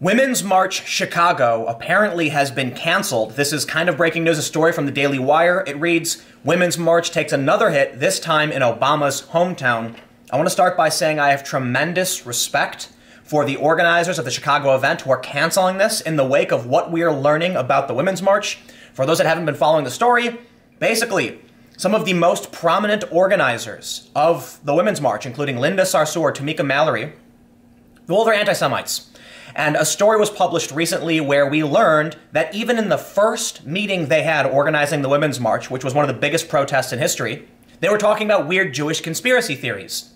Women's March Chicago apparently has been canceled. This is kind of breaking news, a story from the Daily Wire. It reads, Women's March takes another hit, this time in Obama's hometown. I want to start by saying I have tremendous respect for the organizers of the Chicago event who are canceling this in the wake of what we are learning about the Women's March. For those that haven't been following the story, basically, some of the most prominent organizers of the Women's March, including Linda Sarsour, Tamika Mallory, well, they're anti-Semites. And a story was published recently where we learned that even in the first meeting they had organizing the Women's March, which was one of the biggest protests in history, they were talking about weird Jewish conspiracy theories.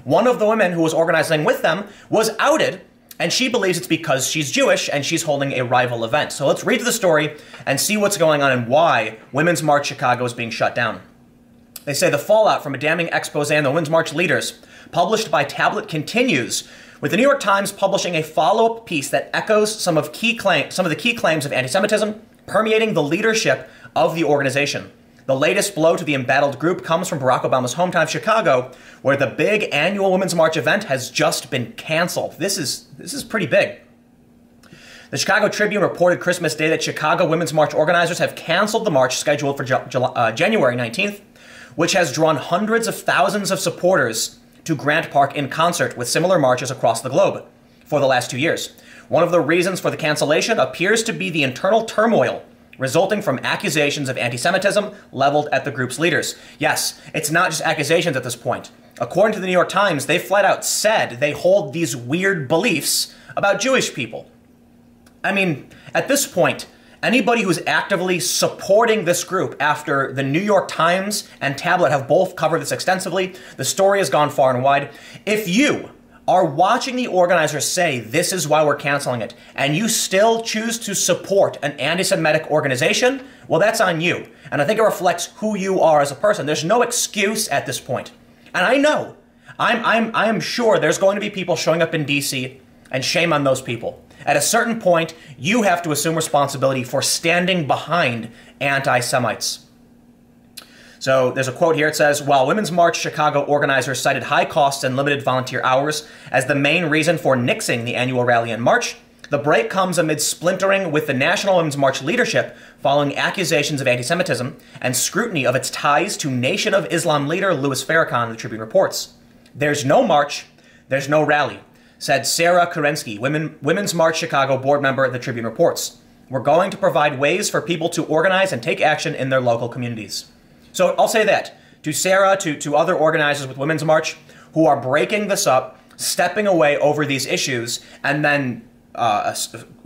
One of the women who was organizing with them was outed, and she believes it's because she's Jewish and she's holding a rival event. So let's read the story and see what's going on and why Women's March Chicago is being shut down. They say the fallout from a damning expose on the Women's March leaders, published by Tablet, continues, with the New York Times publishing a follow-up piece that echoes some of the key claims of anti-Semitism permeating the leadership of the organization. The latest blow to the embattled group comes from Barack Obama's hometown of Chicago, where the big annual Women's March event has just been canceled. This is pretty big. The Chicago Tribune reported Christmas Day that Chicago Women's March organizers have canceled the march scheduled for January 19th, which has drawn hundreds of thousands of supporters to Grant Park in concert with similar marches across the globe for the last 2 years. One of the reasons for the cancellation appears to be the internal turmoil resulting from accusations of anti-Semitism leveled at the group's leaders. Yes, it's not just accusations at this point. According to the New York Times, they flat out said they hold these weird beliefs about Jewish people. I mean, at this point, anybody who's actively supporting this group after the New York Times and Tablet have both covered this extensively, the story has gone far and wide. If you are watching the organizers say this is why we're canceling it, and you still choose to support an anti-Semitic organization, well, that's on you. And I think it reflects who you are as a person. There's no excuse at this point. And I know, I'm sure there's going to be people showing up in DC, and shame on those people. At a certain point, you have to assume responsibility for standing behind anti-Semites. So there's a quote here. It says, while Women's March Chicago organizers cited high costs and limited volunteer hours as the main reason for nixing the annual rally in March, the break comes amid splintering with the National Women's March leadership following accusations of anti-Semitism and scrutiny of its ties to Nation of Islam leader Louis Farrakhan, the Tribune reports. There's no march, there's no rally, said Sarah Kerensky, Women's March Chicago board member at the Tribune reports. We're going to provide ways for people to organize and take action in their local communities. So I'll say that to Sarah, to other organizers with Women's March who are breaking this up, stepping away over these issues, and then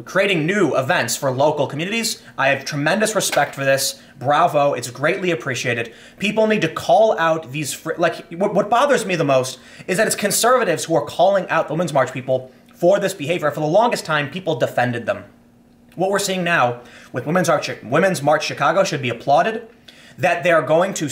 creating new events for local communities. I have tremendous respect for this. Bravo. It's greatly appreciated. People need to call out these, what bothers me the most is that it's conservatives who are calling out the Women's March people for this behavior. For the longest time, people defended them. What we're seeing now with Women's March Chicago should be applauded, that they are going to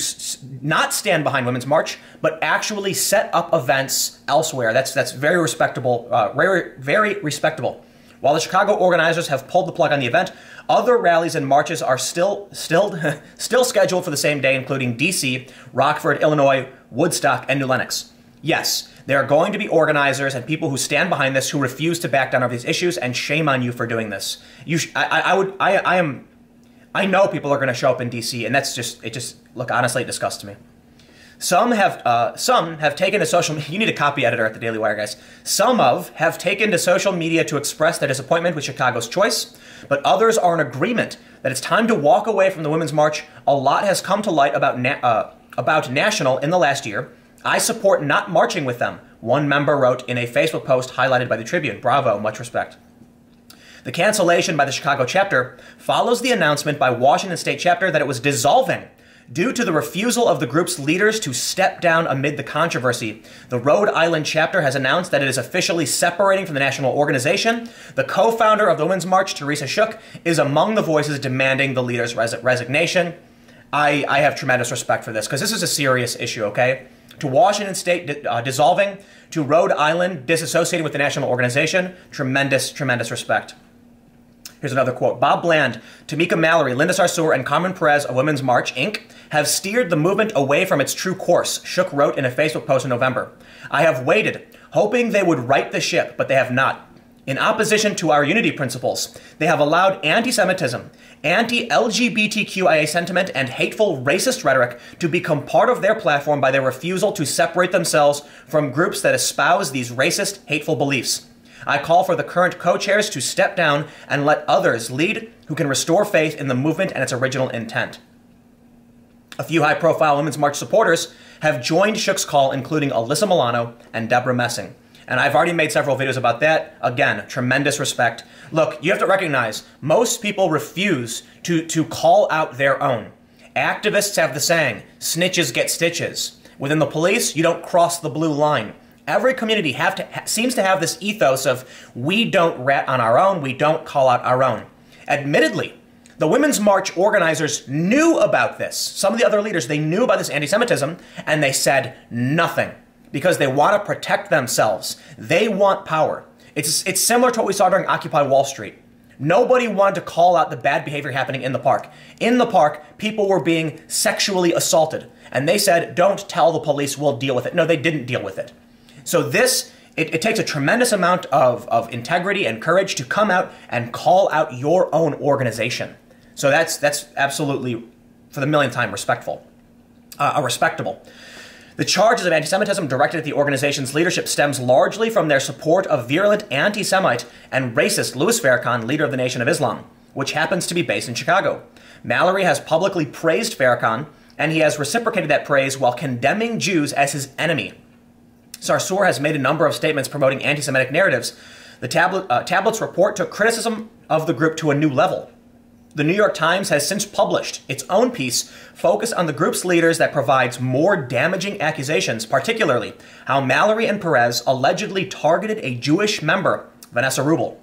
not stand behind Women's March, but actually set up events elsewhere. That's very respectable, very respectable. While the Chicago organizers have pulled the plug on the event, other rallies and marches are still scheduled for the same day, including DC, Rockford, Illinois, Woodstock, and New Lenox. Yes, there are going to be organizers and people who stand behind this who refuse to back down over these issues, and shame on you for doing this. I know people are going to show up in DC, and look, honestly, it disgusts me. Some have taken to social media. You need a copy editor at the Daily Wire, guys. Some have taken to social media to express their disappointment with Chicago's choice, but others are in agreement that it's time to walk away from the Women's March. A lot has come to light about National in the last year. I support not marching with them, one member wrote in a Facebook post highlighted by the Tribune. Bravo, much respect. The cancellation by the Chicago chapter follows the announcement by Washington State chapter that it was dissolving due to the refusal of the group's leaders to step down amid the controversy. The Rhode Island chapter has announced that it is officially separating from the national organization. The co-founder of the Women's March, Teresa Shook, is among the voices demanding the leader's resignation. I have tremendous respect for this because this is a serious issue, okay? To Washington State dissolving, to Rhode Island disassociating with the national organization, tremendous respect. Here's another quote. Bob Bland, Tamika Mallory, Linda Sarsour, and Carmen Perez of Women's March, Inc. have steered the movement away from its true course, Shook wrote in a Facebook post in November. I have waited, hoping they would right the ship, but they have not. In opposition to our unity principles, they have allowed anti-Semitism, anti-LGBTQIA sentiment, and hateful racist rhetoric to become part of their platform by their refusal to separate themselves from groups that espouse these racist, hateful beliefs. I call for the current co-chairs to step down and let others lead who can restore faith in the movement and its original intent. A few high-profile Women's March supporters have joined Shook's call, including Alyssa Milano and Deborah Messing. And I've already made several videos about that. Again, tremendous respect. Look, you have to recognize, most people refuse to call out their own. Activists have the saying, snitches get stitches. Within the police, you don't cross the blue line. Every community seems to have this ethos of, we don't rat on our own, we don't call out our own. Admittedly, the Women's March organizers knew about this. Some of the other leaders, they knew about this anti-Semitism, and they said nothing. Because they want to protect themselves. They want power. It's similar to what we saw during Occupy Wall Street. Nobody wanted to call out the bad behavior happening in the park. In the park, people were being sexually assaulted. And they said, don't tell the police, we'll deal with it. No, they didn't deal with it. So it takes a tremendous amount of integrity and courage to come out and call out your own organization. So that's absolutely, for the millionth time, respectable. The charges of anti-Semitism directed at the organization's leadership stems largely from their support of virulent anti-Semite and racist Louis Farrakhan, leader of the Nation of Islam, which happens to be based in Chicago. Mallory has publicly praised Farrakhan, and he has reciprocated that praise while condemning Jews as his enemy. Sarsour has made a number of statements promoting anti-Semitic narratives. The tablet's report took criticism of the group to a new level. The New York Times has since published its own piece focused on the group's leaders that provides more damaging accusations, particularly how Mallory and Perez allegedly targeted a Jewish member, Vanessa Rubel.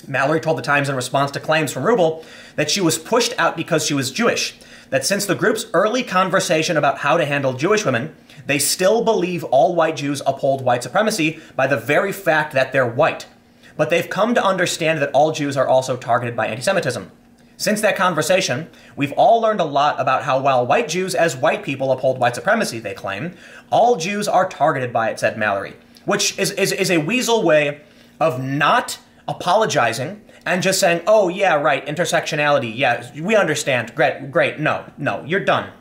Mallory told the Times in response to claims from Rubel that she was pushed out because she was Jewish, that since the group's early conversation about how to handle Jewish women, they still believe all white Jews uphold white supremacy by the very fact that they're white. But they've come to understand that all Jews are also targeted by anti-Semitism. Since that conversation, we've all learned a lot about how while white Jews as white people uphold white supremacy, they claim, all Jews are targeted by it, said Mallory, which is a weasel way of not apologizing and just saying, oh, yeah, right, intersectionality, yeah, we understand, great, no, you're done.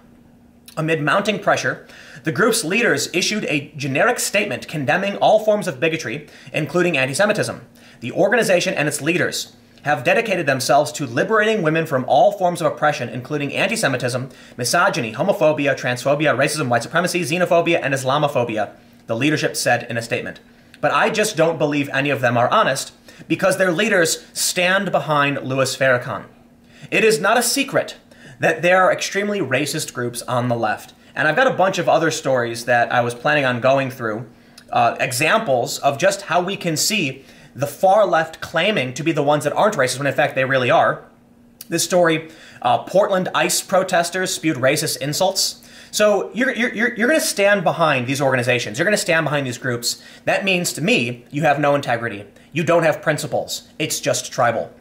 Amid mounting pressure, the group's leaders issued a generic statement condemning all forms of bigotry, including anti-Semitism. The organization and its leaders have dedicated themselves to liberating women from all forms of oppression, including anti-Semitism, misogyny, homophobia, transphobia, racism, white supremacy, xenophobia, and Islamophobia, the leadership said in a statement. But I just don't believe any of them are honest, because their leaders stand behind Louis Farrakhan. It is not a secret that there are extremely racist groups on the left. And I've got a bunch of other stories that I was planning on going through, examples of just how we can see the far left claiming to be the ones that aren't racist when in fact they really are. This story, Portland ICE protesters spewed racist insults. So you're going to stand behind these organizations. You're going to stand behind these groups. That means to me, you have no integrity. You don't have principles. It's just tribal.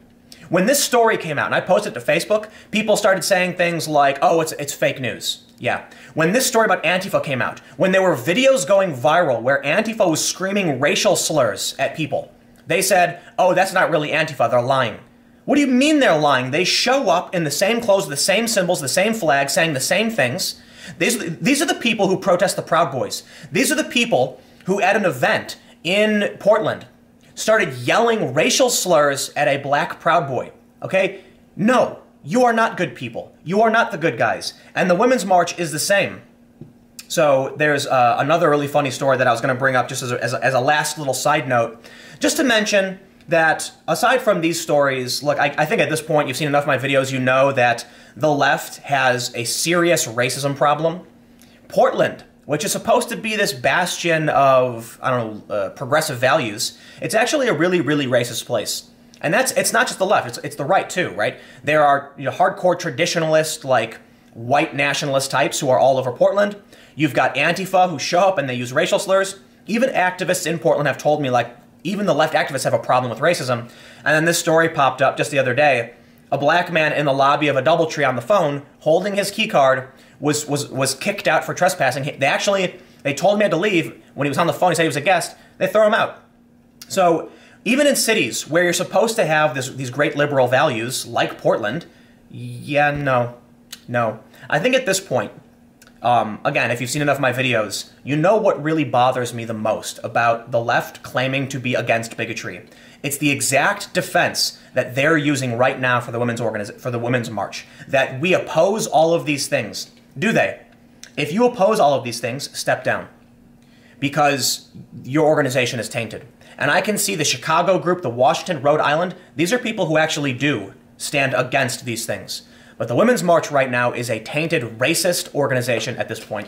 When this story came out, and I posted it to Facebook, people started saying things like, oh, it's fake news. Yeah. When this story about Antifa came out, when there were videos going viral where Antifa was screaming racial slurs at people, they said, oh, that's not really Antifa, they're lying. What do you mean they're lying? They show up in the same clothes, the same symbols, the same flag, saying the same things. These are the people who protest the Proud Boys. These are the people who, at an event in Portland, started yelling racial slurs at a black Proud Boy. Okay? No, you are not good people. You are not the good guys. And the Women's March is the same. So there's another really funny story that I was going to bring up just as a last little side note, just to mention that aside from these stories, look, I think at this point you've seen enough of my videos, you know that the left has a serious racism problem. Portland, which is supposed to be this bastion of, I don't know, progressive values, it's actually a really, really racist place. And it's not just the left, it's the right too, right? There are hardcore traditionalist, like white nationalist types who are all over Portland. You've got Antifa who show up and they use racial slurs. Even activists in Portland have told me, like, even the left activists have a problem with racism. And then this story popped up just the other day. A black man in the lobby of a DoubleTree on the phone, holding his key card, was kicked out for trespassing. They told him he had to leave. When he was on the phone, he said he was a guest. They throw him out. So Even in cities where you're supposed to have these great liberal values, like Portland, yeah, no. I think at this point, again, if you've seen enough of my videos, you know what really bothers me the most about the left claiming to be against bigotry. It's the exact defense that they're using right now for the Women's March. That we oppose all of these things. Do they? If you oppose all of these things, step down. Because your organization is tainted. And I can see the Chicago group, the Washington, Rhode Island, these are people who actually do stand against these things. But the Women's March right now is a tainted, racist organization at this point.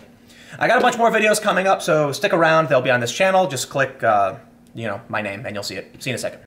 I got a bunch more videos coming up, so stick around. They'll be on this channel. Just click, my name, and you'll see it. See you in a second.